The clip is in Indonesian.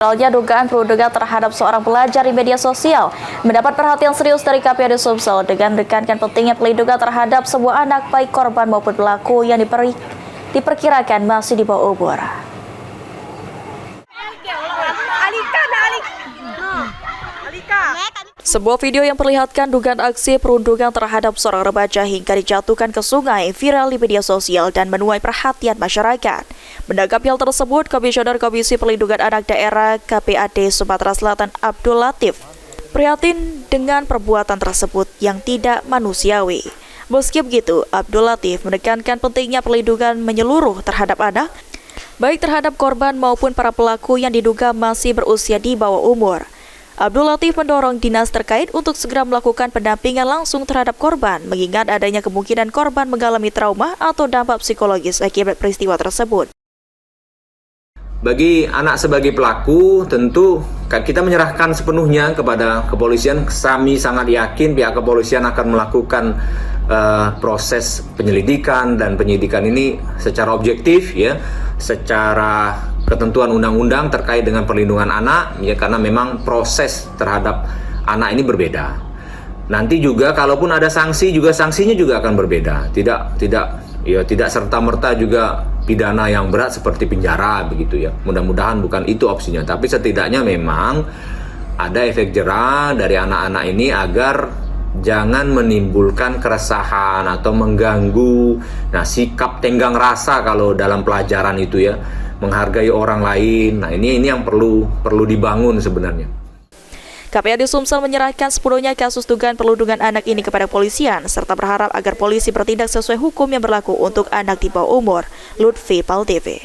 Viralnya dugaan perundungan terhadap seorang pelajar di media sosial mendapat perhatian serius dari KPAD Sumsel dengan menekankan pentingnya pelindungan terhadap sebuah anak baik korban maupun pelaku yang diperkirakan masih di bawah umur. Sebuah video yang memperlihatkan dugaan aksi perundungan terhadap seorang remaja hingga dijatuhkan ke sungai viral di media sosial dan menuai perhatian masyarakat. Menanggapi hal tersebut, Komisioner Komisi Perlindungan Anak Daerah KPAD Sumatera Selatan Abdul Latif prihatin dengan perbuatan tersebut yang tidak manusiawi. Meski begitu, Abdul Latif menekankan pentingnya perlindungan menyeluruh terhadap anak, baik terhadap korban maupun para pelaku yang diduga masih berusia di bawah umur. Abdul Latif mendorong dinas terkait untuk segera melakukan pendampingan langsung terhadap korban, mengingat adanya kemungkinan korban mengalami trauma atau dampak psikologis akibat peristiwa tersebut. Bagi anak sebagai pelaku, tentu kita menyerahkan sepenuhnya kepada kepolisian. Kami sangat yakin pihak kepolisian akan melakukan proses penyelidikan dan penyidikan ini secara objektif, ya, secara ketentuan undang-undang terkait dengan perlindungan anak, ya, karena memang proses terhadap anak ini berbeda. Nanti juga kalaupun ada sanksi, juga sanksinya juga akan berbeda. Tidak serta-merta juga pidana yang berat seperti penjara begitu, ya. Mudah-mudahan bukan itu opsinya, tapi setidaknya memang ada efek jera dari anak-anak ini agar jangan menimbulkan keresahan atau mengganggu. Nah, sikap tenggang rasa kalau dalam pelajaran itu, ya, menghargai orang lain. Nah, ini yang perlu dibangun sebenarnya. KPAD Sumsel menyerahkan sepenuhnya kasus dugaan perundungan anak ini kepada kepolisian serta berharap agar polisi bertindak sesuai hukum yang berlaku untuk anak di bawah umur. Lutfi, PAL TV.